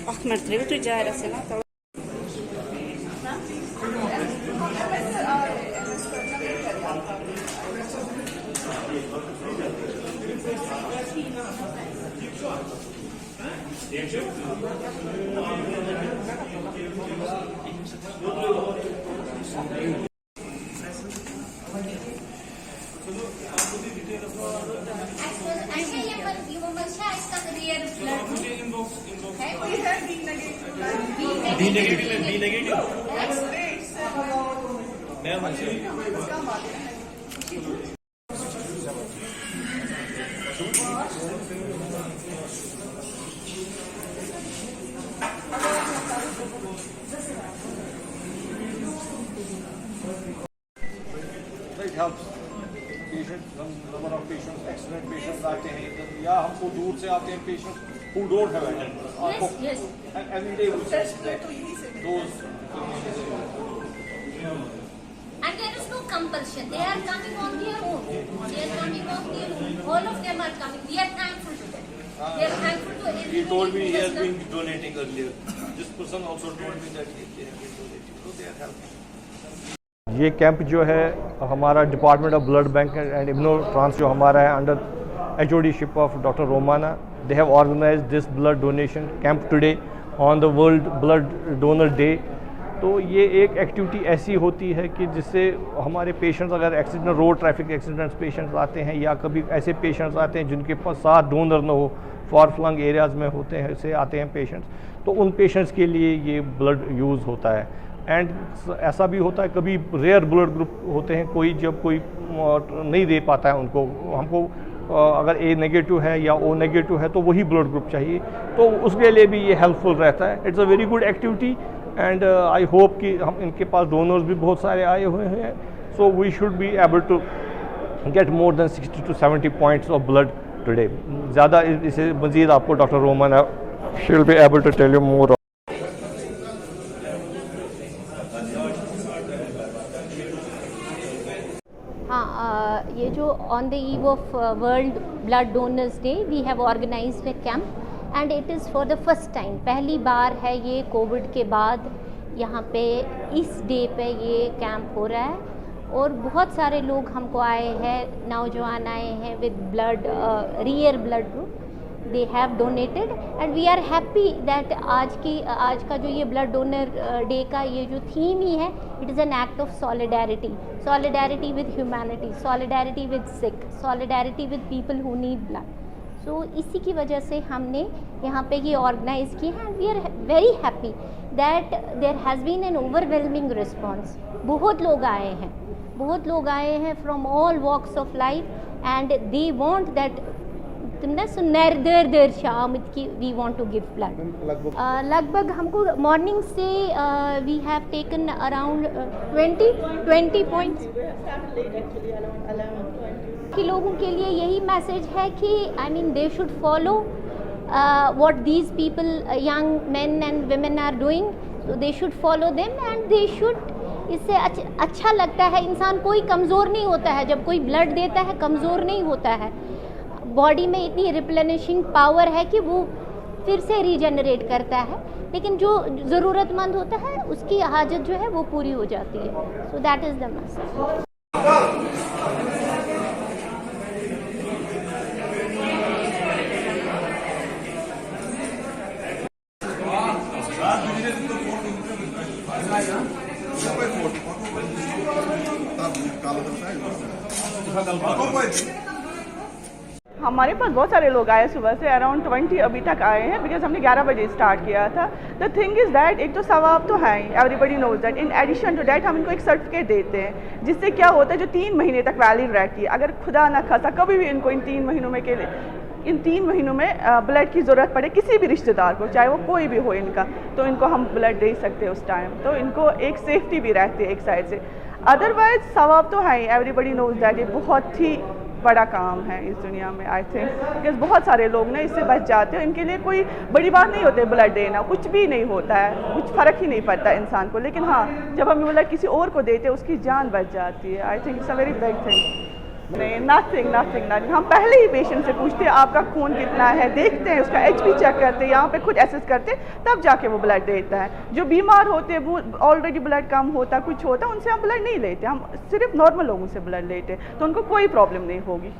Ahmet Revi ticaresine. B negative. It helps. Number of patients, accident patients आते हैं या हमको दूर से आते हैं patients who don't have attendance. Yes. And every day we test those. And there is no compulsion. They are coming on their own. All of them are coming. We are thankful to them. We are thankful to everyone. He told me he has been donating earlier. This person also told me that they have been donating. So they are helping. ये camp जो है हमारा department of blood bank and immuno trans जो हमारा है under HODship of doctor Romana, they have organise this blood donation camp today on the world blood donor day. तो ये एक एक्टिविटी ऐसी होती है कि जिससे हमारे पेशेंट्स, अगर accident, road traffic accidents patients आते हैं या कभी ऐसे पेशेंट्स आते हैं जिनके पास साथ डोनर न हो, फार फ्लंग एरियाज़ में होते हैं, ऐसे आते हैं पेशेंट्स, तो उन पेशेंट्स के लिए ये ब्लड यूज़ होता है। एंड ऐसा भी होता है कभी रेयर ब्लड ग्रुप होते हैं, कोई जब कोई नहीं दे पाता है उनको, हमको अगर ए नेगेटिव है या ओ नेगेटिव है तो वही ब्लड ग्रुप चाहिए, तो उसके लिए भी ये हेल्पफुल रहता है। It's a very good activity and I hope कि हम इनके पास डोनर्स भी बहुत सारे आए हुए हैं, so we should be able to get more than 60 to 70 points of blood today. ज़्यादा इसे मज़ीद आपको doctor Roman she will be able to tell you more. हाँ, ये जो on the eve of world blood donors day we have organized a camp and it is for the first time, पहली बार है ये कोविड के बाद यहाँ पे इस डे पे ये कैंप हो रहा है। और बहुत सारे लोग हमको आए हैं, नौजवान आए हैं with blood, rare blood group, they have donated and we are happy that आज का जो ये ब्लड डोनर डे का ये जो थीम ही है, it is an act of solidarity with humanity, solidarity with sick, solidarity with people who need blood. So इसी की वजह से हमने यहाँ पे ये ऑर्गेनाइज़ की है। We are very happy that there has been an overwhelming response. बहुत लोग आए हैं from all walks of life and they want that देर शाम की we want to give blood. लगभग हमको मॉर्निंग से we have taken around 20 points कि लोगों के लिए यही मैसेज है कि I mean they should follow what these people, young men and women are doing, so they should follow them and they should. इससे अच्छा लगता है, इंसान कोई कमज़ोर नहीं होता है, जब कोई ब्लड देता है कमज़ोर नहीं होता है, बॉडी में इतनी रिप्लेनिशिंग पावर है कि वो फिर से रीजनरेट करता है, लेकिन जो ज़रूरतमंद होता है उसकी हाजत जो है वो पूरी हो जाती है। So that is the message. हमारे पास बहुत सारे लोग आए सुबह से, अराउंड 20 अभी तक आए हैं, बिकॉज हमने 11 बजे स्टार्ट किया था। द थिंग इज़ दैट एक तो सवाब तो है, everybody knows that. In addition to that हम इनको एक सर्टिफिकेट देते हैं, जिससे क्या होता है जो 3 महीने तक वैलिड रहती है। अगर खुदा ना खासा कभी भी इनको इन 3 महीनों में के लिए इन 3 महीनों में ब्लड की ज़रूरत पड़े किसी भी रिश्तेदार को, चाहे वो कोई भी हो इनका, तो इनको हम ब्लड दे सकते हैं उस टाइम, तो इनको एक सेफ्टी भी रहती है एक साइड से। अदरवाइज सवाब तो है ही, एवरीबडी नोज दैट, ये बहुत ही बड़ा काम है इस दुनिया में आई थिंक, बिकॉज बहुत सारे लोग ना इससे बच जाते हैं, इनके लिए कोई बड़ी बात नहीं होती ब्लड देना, कुछ भी नहीं होता है, कुछ फ़र्क ही नहीं पड़ता इंसान को, लेकिन हाँ जब हम ब्लड किसी और को देते हैं उसकी जान बच जाती है। I think it's a very big thing. नहीं, नथिंग नथिंग नथिंग, हम पहले ही पेशेंट से पूछते हैं आपका खून कितना है, देखते हैं उसका एचपी चेक करते हैं, यहाँ पे खुद एसेस करते हैं, तब जाके वो ब्लड देता है। जो बीमार होते हैं वो ऑलरेडी ब्लड कम होता कुछ होता उनसे हम ब्लड नहीं लेते, हम सिर्फ नॉर्मल लोगों से ब्लड लेते, तो उनको कोई प्रॉब्लम नहीं होगी।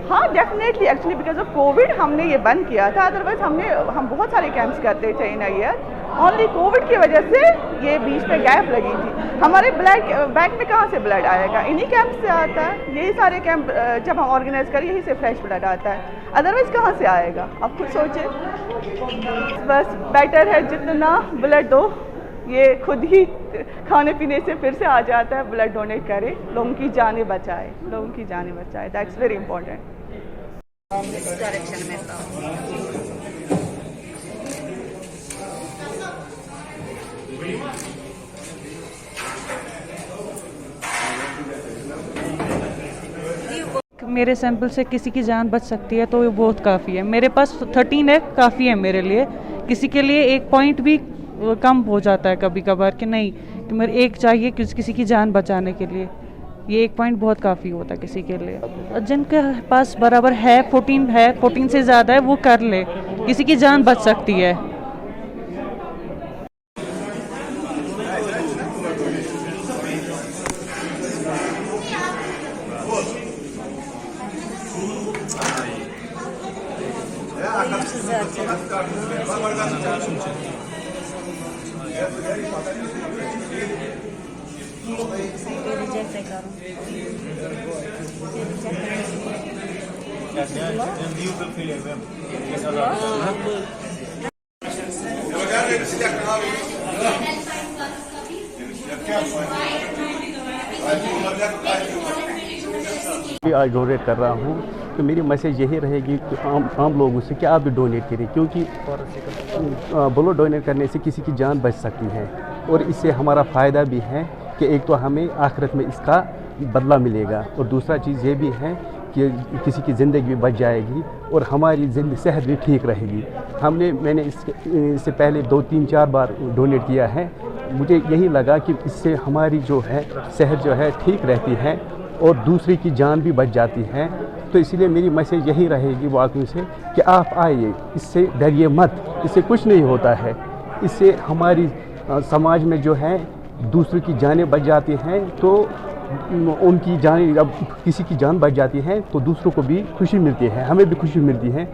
हाँ definitely, actually because of Covid हमने ये बंद किया था, अदरवाइज हम बहुत सारे कैंप्स करते थे इन अ ईयर, ओनली कोविड की वजह से ये बीच पे गैप लगी थी। हमारे ब्लड बैंक में कहाँ से ब्लड आएगा, इन्हीं कैंप से आता है, यही सारे कैंप जब हम ऑर्गेनाइज करें यहीं से फ्रेश ब्लड आता है, अदरवाइज कहाँ से आएगा, आप खुद सोचें। बस बेटर है जितना ब्लड दो, ये खुद ही खाने पीने से फिर से आ जाता है, ब्लड डोनेट करें, लोगों की जानें बचाए, लोगों की जानें बचाए, दैट्स वेरी इंपॉर्टेंट। मेरे सैंपल से किसी की जान बच सकती है तो ये बहुत काफ़ी है। मेरे पास 13 है, काफ़ी है मेरे लिए। किसी के लिए 1 पॉइंट भी कम हो जाता है कभी कभार कि नहीं कि मेरे 1 चाहिए किसी की जान बचाने के लिए, ये 1 पॉइंट बहुत काफ़ी होता है किसी के लिए। जिनके पास बराबर है 14 से ज़्यादा है वो कर ले, किसी की जान बच सकती है। आज डोनेट कर रहा हूँ तो मेरी मैसेज यही रहेगी कि आम लोगों से कि आप भी डोनेट करें, क्योंकि ब्लड डोनेट करने से किसी की जान बच सकती है और इससे हमारा फ़ायदा भी है कि एक तो हमें आखिरत में इसका बदला मिलेगा और दूसरा चीज़ ये भी है कि किसी की ज़िंदगी भी बच जाएगी और हमारी सेहत भी ठीक रहेगी। मैंने इससे पहले 2, 3, 4 बार डोनेट किया है, मुझे यही लगा कि इससे हमारी जो है सेहत जो है ठीक रहती है और दूसरे की जान भी बच जाती है। तो इसलिए मेरी मैसेज यही रहेगी वाकई से कि आप आइए, इससे डरिए मत, इससे कुछ नहीं होता है, इससे हमारी समाज में जो है दूसरे की जानें बच जाती हैं, तो उनकी जान, जब किसी की जान बच जाती है तो दूसरों को भी खुशी मिलती है, हमें भी खुशी मिलती है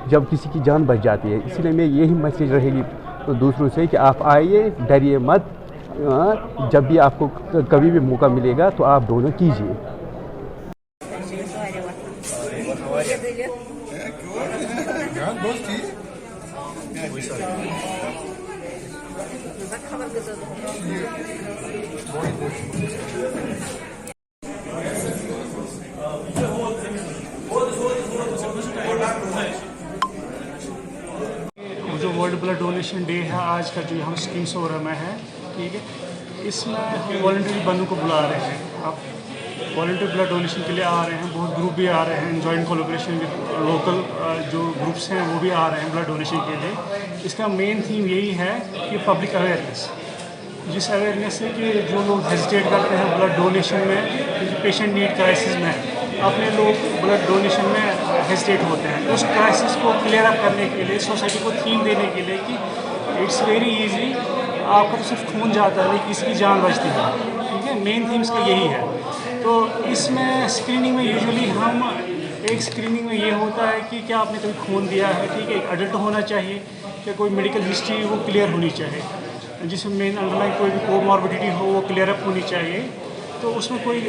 जब किसी की जान बच जाती है। इसलिए मैं यही मैसेज रहेगी तो दूसरों से कि आप आइए, डरिए मत, जब भी आपको कभी भी मौका मिलेगा तो आप दोनों कीजिए। जो वर्ल्ड ब्लड डोनेशन डे है आज का, जो हम स्कीम सोरा में है, ठीक है, इसमें हम वॉलंटरी बंदों को बुला रहे हैं। आप वॉलंटरी ब्लड डोनेशन के लिए आ रहे हैं, बहुत ग्रुप भी आ रहे हैं, जॉइंट कोलैबोरेशन विद लोकल जो ग्रुप्स हैं वो भी आ रहे हैं ब्लड डोनेशन के लिए। इसका मेन थीम यही है कि पब्लिक अवेयरनेस, जिस अवेयरनेस से कि जो लोग हेजिटेट करते हैं ब्लड डोनेशन में, पेशेंट नीड क्राइसिस में, अपने लोग ब्लड डोनेशन में हेजिटेट होते हैं, उस क्राइसिस को क्लियर अप करने के लिए, सोसाइटी को थीम देने के लिए कि इट्स वेरी इजी, आपका तो सिर्फ खून जाता है, किसी की जान बचती है, ठीक है। मेन थीम इसका यही है। तो इसमें स्क्रीनिंग में यूजुअली हम एक स्क्रीनिंग में ये होता है कि क्या आपने कभी खून दिया है, ठीक है, अडल्ट होना चाहिए, क्या कोई मेडिकल हिस्ट्री वो क्लियर होनी चाहिए, जिसमें मेन अंडरलाइन कोई भी कोमॉर्बिडिटी हो वो क्लियर अप होनी चाहिए। तो उसमें कोई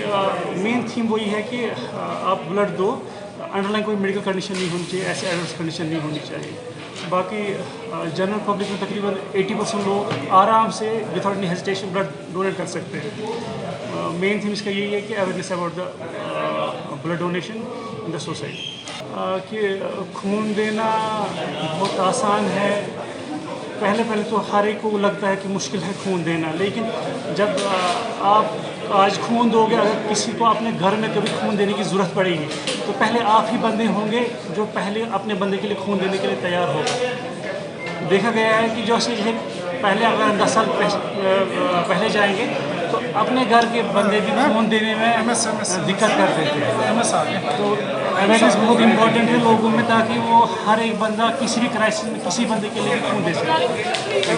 मेन थीम वही है कि आप ब्लड दो, अंडरलाइन कोई मेडिकल कंडीशन नहीं होनी चाहिए, ऐसे एडवर्स कंडीशन नहीं होनी चाहिए। बाकी जनरल पब्लिक में तकरीबन 80% लोग आराम से without any hesitation blood donate कर सकते हैं। मेन थीम इसका यही है कि awareness about the blood donation in the society. कि खून देना बहुत आसान है। पहले तो हर एक को लगता है कि मुश्किल है खून देना, लेकिन जब आप आज खून दोगे, अगर किसी को अपने घर में कभी खून देने की ज़रूरत पड़ेगी तो पहले आप ही बंदे होंगे जो पहले अपने बंदे के लिए खून देने के लिए तैयार होगा। देखा गया है कि जो पहले अगर 10 साल पहले जाएंगे तो अपने घर के बंदे भी खून देने में दिक्कत कर देते हैं। तो अवेयरनेस बहुत इम्पोर्टेंट है लोगों में, ताकि वो हर एक बंदा किसी भी क्राइसिस में किसी बंदे के लिए खून दे सके।